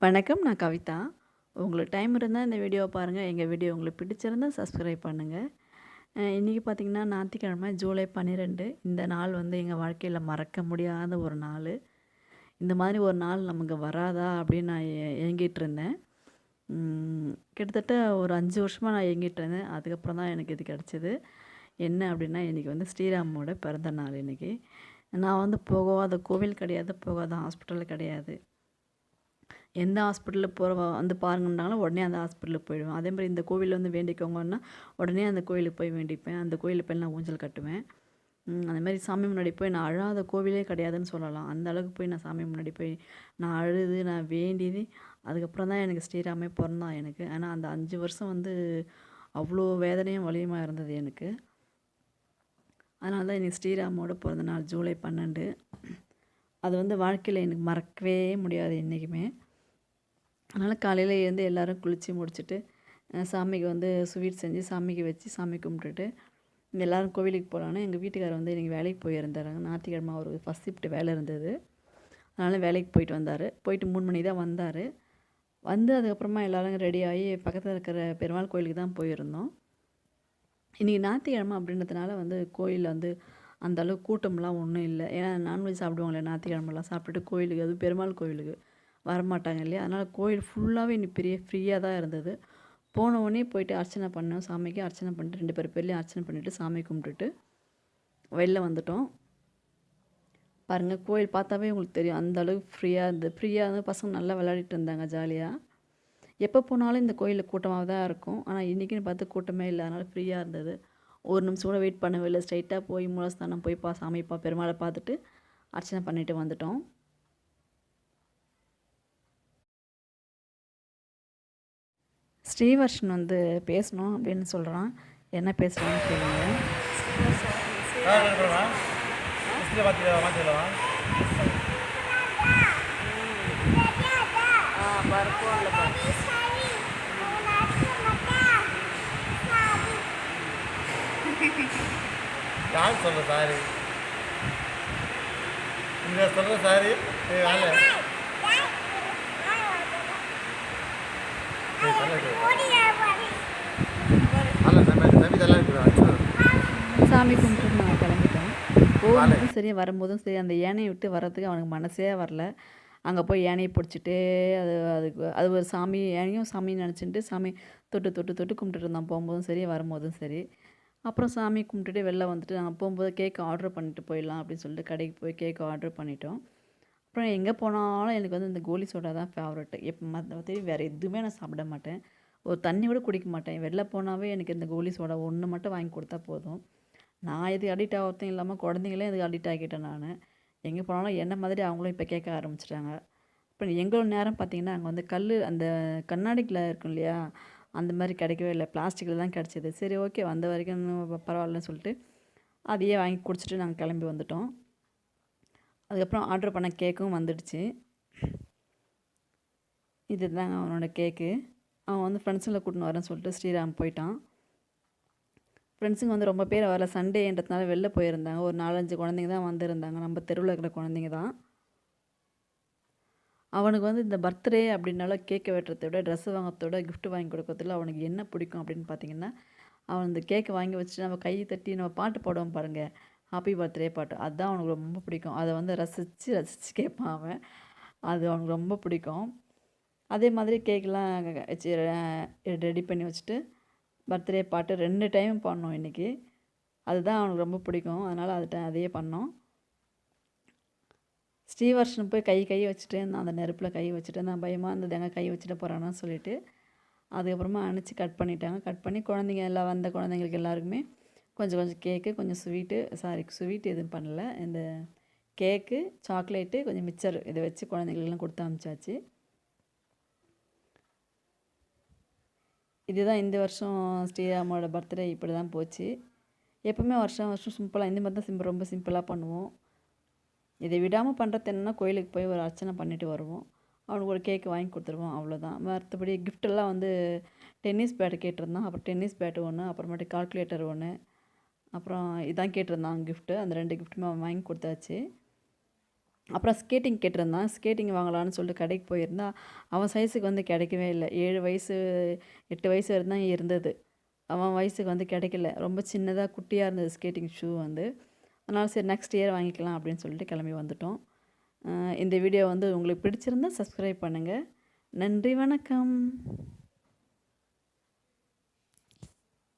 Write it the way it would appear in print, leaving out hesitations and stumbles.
வணக்கம். நான் கவிதா. உங்களுக்கு டைம் இருந்தா இந்த வீடியோவ பாருங்க. எங்க வீடியோ உங்களுக்கு பிடிச்சிருந்தா சப்ஸ்கிரைப் பண்ணுங்க. இன்னைக்கு பார்த்தீங்கன்னா, ஞாயித்துக்கிழமை ஜூலை 12. இந்த நாள் வந்து எங்க வாழ்க்கையில மறக்க முடியாத ஒரு நாளு. இந்த மாதிரி ஒரு நாள் நமக்கு வராதா அப்படின்னு நான் ஏங்கிட்டு இருந்தேன். கிட்டத்தட்ட ஒரு 5 வருஷமா நான் ஏங்கிட்டு இருந்தேன். அதுக்கப்புறம் தான் எனக்கு இது கிடைச்சது. என்ன அப்படின்னா, இன்னைக்கு வந்து ஸ்ரீராமோட பிறந்த நாள் இன்னைக்கு. நான் வந்து போகாத கோவில் கிடையாது, போகாத ஹாஸ்பிட்டல் கிடையாது. எந்த ஹாஸ்பிட்டலுக்கு வந்து பாருங்கன்னாலும் உடனே அந்த ஹாஸ்பிட்டலுக்கு போயிடுவேன். அதேமாதிரி இந்த கோவிலில் வந்து வேண்டிக்கோங்கன்னா உடனே அந்த கோயிலுக்கு போய் வேண்டிப்பேன். அந்த கோயிலுக்கு போய் நான் ஊஞ்சல் கட்டுவேன். அந்தமாதிரி சாமி முன்னாடி போய் நான் அழாத கோவிலே கிடையாதுன்னு சொல்லலாம். அந்த அளவுக்கு போய் நான் சாமி முன்னாடி போய் நான் அழுது நான் வேண்டியது அதுக்கப்புறம் தான் எனக்கு ஸ்ரீராமே பிறந்தான் எனக்கு. ஆனால் அந்த 5 வருஷம் வந்து அவ்வளோ வேதனையும் வலியுமா இருந்தது எனக்கு. அதனால தான் எனக்கு ஸ்ரீராமோட பிறந்த நாள் ஜூலை 12. அது வந்து வாழ்க்கையில் எனக்கு மறக்கவே முடியாது என்றைக்குமே. அதனால் காலையில் எழுந்து எல்லோரும் குளித்து முடிச்சுட்டு சாமிக்கு வந்து ஸ்வீட் செஞ்சு சாமிக்கு வச்சு சாமி கும்பிட்டுட்டு எல்லோரும் கோவிலுக்கு போகலான்னு எங்கள் வீட்டுக்காரர் வந்து இன்றைக்கி வேலைக்கு போயிருந்தார். ஞாயிற்றுக்கிழமை அவருக்கு ஃபஸ்ட் ஷிஃப்ட் வேலை இருந்தது. அதனால் வேலைக்கு போயிட்டு வந்தார். போயிட்டு 3 மணிக்கு தான் வந்தார். வந்து அதுக்கப்புறமா எல்லோரும் ரெடி ஆகி பக்கத்தில் இருக்கிற பெருமாள் கோயிலுக்கு தான் போயிருந்தோம். இன்றைக்கி ஞாயிற்றுக்கிழமை அப்படின்றதுனால வந்து கோயிலில் வந்து அந்த அளவுக்கு கூட்டம்லாம் ஒன்றும் இல்லை. ஏன்னா நான்வெஜ் சாப்பிடுவாங்களே ஞாயிற்றுக்கிழமெல்லாம் சாப்பிட்டுட்டு கோயிலுக்கு அதுவும் பெருமாள் கோயிலுக்கு வரமாட்டாங்க இல்லையா. அதனால் கோயில் ஃபுல்லாகவே இன்னைக்கு பெரிய ஃப்ரீயாக தான் இருந்தது. போன உடனே போயிட்டு அர்ச்சனை பண்ணோம். சாமிக்கு அர்ச்சனை பண்ணிட்டு 2 பேர்லேயும் அர்ச்சனை பண்ணிவிட்டு சாமி கும்பிட்டுட்டு வெளில வந்துட்டோம். பாருங்கள், கோயில் பார்த்தாவே உங்களுக்கு தெரியும் அந்த அளவுக்கு ஃப்ரீயாக இருந்தது. ஃப்ரீயாக இருந்து பசங்க நல்லா விளையாடிட்டு இருந்தாங்க ஜாலியாக. எப்போ போனாலும் இந்த கோயிலில் கூட்டமாக தான் இருக்கும். ஆனால் இன்றைக்கின்னு பார்த்து கூட்டமே இல்லை. அதனால் ஃப்ரீயாக இருந்தது. ஒரு நிமிஷம் கூட வெயிட் பண்ணவே இல்லை. ஸ்ட்ரைட்டாக போய் மூலஸ்தானம் போய் சாமி பெருமாளை பார்த்துட்டு அர்ச்சனை பண்ணிட்டு வந்துட்டோம். ஸ்ரீவர்ஷன் வந்து பேசணும் அப்படின்னு சொல்கிறான். என்ன பேசுகிறான்னு கேளுங்க. யார் சொல்ற சாரி? இந்த சொல்ற சாரி சாமி கும்பிட்டு நான் கிளம்பிட்டோம். போகும்போதும் சரி வரும்போதும் சரி அந்த யானையை விட்டு வர்றதுக்கு அவனுக்கு மனசே வரல. அங்கே போய் யானையை பிடிச்சிட்டு அது ஒரு சாமி, யானையும் சாமின்னு நினச்சிட்டு சாமி தொட்டு தொட்டு தொட்டு கும்பிட்டுட்டு இருந்தான். போகும்போதும் சரி வரும்போதும் சரி. அப்புறம் சாமி கும்பிட்டுட்டு வெளில வந்துட்டு நாங்கள் போகும்போது கேக் ஆர்டர் பண்ணிட்டு போயிடலாம் அப்படின்னு சொல்லிட்டு கடைக்கு போய் கேக் ஆர்டர் பண்ணிட்டோம். அப்புறம் எங்கே போனாலும் எனக்கு வந்து இந்த கோலி சோடா தான் ஃபேவரெட்டு. மற்றபடி வேறு எதுவுமே நான் சாப்பிட மாட்டேன். ஒரு தண்ணி கூட குடிக்க மாட்டேன். வெளில போனாவே எனக்கு இந்த கோலி சோடா ஒன்று மட்டும் வாங்கி கொடுத்தா போதும். நான் இதுக்கு அடிக்ட் ஆகிறதும் இல்லாமல் குழந்தைங்களே இதுக்கு அடிக்ட் ஆகிட்டேன் நான். எங்கே போனாலும் என்ன மாதிரி அவங்களும் இப்போ கேட்க ஆரம்பிச்சிட்டாங்க. இப்போ எங்களோட நேரம் பார்த்திங்கன்னா அங்கே வந்து அந்த கண்ணாடிக்கில் இருக்கும் இல்லையா, அந்த மாதிரி கிடைக்கவே இல்லை. பிளாஸ்டிக்கில் தான் கிடச்சிது. சரி ஓகே, வந்த வரைக்கும் பரவாயில்லன்னு சொல்லிட்டு அதையே வாங்கி குடிச்சிட்டு நாங்கள் கிளம்பி வந்துட்டோம். அதுக்கப்புறம் ஆர்டர் பண்ண கேக்கும் வந்துடுச்சு. இதுதாங்க அவனோட கேக்கு. அவன் வந்து ஃப்ரெண்ட்ஸுங்களை கூட்டின்னு வரேன்னு சொல்லிட்டு ஸ்ரீராம் போயிட்டான். ஃப்ரெண்ட்ஸுங்க வந்து ரொம்ப பேர் வரல, சண்டேன்றதுனால வெளில போயிருந்தாங்க. ஒரு 4-5 குழந்தைங்க தான் வந்திருந்தாங்க. நம்ம தெருவில் இருக்கிற குழந்தைங்க தான். அவனுக்கு வந்து இந்த பர்த்டே அப்படின்னால கேக்கை வெட்டுறதை விட ட்ரெஸ்ஸு வாங்கிறதோட கிஃப்ட் வாங்கி கொடுக்கறதுல அவனுக்கு என்ன பிடிக்கும் அப்படின்னு பார்த்தீங்கன்னா, அவன் இந்த கேக்கை வாங்கி வச்சுட்டு நம்ம கை தட்டி நம்ம பாட்டு பாடுவோம் பாருங்கள், ஹாப்பி பர்த்டே பாட்டு. அதுதான் அவனுக்கு ரொம்ப பிடிக்கும். அதை வந்து ரசித்து ரசித்து கேட்பான் அவன். அது அவனுக்கு ரொம்ப பிடிக்கும். அதே மாதிரி கேக்கெலாம் வச்சு ரெடி பண்ணி வச்சுட்டு பர்த்டே பாட்டு 2 டைம் பாடினோம் இன்றைக்கி. அதுதான் அவனுக்கு ரொம்ப பிடிக்கும். அதனால் அதையே பண்ணோம். ஸ்ரீவர்ஷன் போய் கை வச்சுட்டு நான் அந்த நெருப்பில் கை வச்சுட்டு நான் பயமாக இருந்தது, கை வச்சுட்டு போகிறான்னு சொல்லிட்டு அதுக்கப்புறமா அணைச்சி கட் பண்ணிட்டாங்க. கட் பண்ணி குழந்தைங்க எல்லாம் வந்த குழந்தைங்களுக்கு எல்லாருக்குமே கொஞ்சம் கொஞ்சம் கேக்கு, கொஞ்சம் ஸ்வீட் எதுவும் பண்ணல. இந்த கேக்கு, சாக்லேட்டு, கொஞ்சம் மிக்சர் இதை வச்சு குழந்தைங்களுக்கெல்லாம் கொடுத்து அனுப்பிச்சாச்சு. இதுதான் இந்த வருஷம் ஸ்ரீராமோட பர்த்டே இப்படி தான் போச்சு. எப்போவுமே வருஷம் வருஷம் சிம்பிளாக இந்த மாதிரி தான் ரொம்ப சிம்பிளாக பண்ணுவோம். இதை விடாமல் பண்ணுறது என்னென்னா கோயிலுக்கு போய் ஒரு அர்ச்சனை பண்ணிவிட்டு வருவோம். அவனுக்கு ஒரு கேக்கு வாங்கி கொடுத்துருவோம், அவ்வளோதான். மற்றபடி கிஃப்டெல்லாம் வந்து டென்னிஸ் பேட்டு கேட்டிருந்தான். அப்புறம் டென்னிஸ் பேட்டு ஒன்று, அப்புறமேட்டு கால்குலேட்டர் ஒன்று, அப்புறம் இதான் கேட்டிருந்தான் கிஃப்ட்டு. அந்த 2 கிஃப்ட்டுமே அவன் வாங்கி கொடுத்தாச்சு. அப்புறம் ஸ்கேட்டிங் கேட்டிருந்தான். ஸ்கேட்டிங் வாங்கலான்னு சொல்லிட்டு கடைக்கு போயிருந்தா, அவன் சைஸுக்கு வந்து கிடைக்கவே இல்ல. 7 வயசு, 8 வயசு வரைக்கும் தான் இருந்தது. அவன் வயசுக்கு வந்து கிடைக்கல. ரொம்ப சின்னதா குட்டியா இருந்தது ஸ்கேட்டிங் ஷூ வந்து. அதனால சரி நெக்ஸ்ட் இயர் வாங்கிக்கலாம் அப்படின்னு சொல்லிட்டு கிளம்பி வந்துட்டோம். இந்த வீடியோ வந்து உங்களுக்கு பிடிச்சிருந்தா சப்ஸ்கிரைப் பண்ணுங்க. நன்றி, வணக்கம்.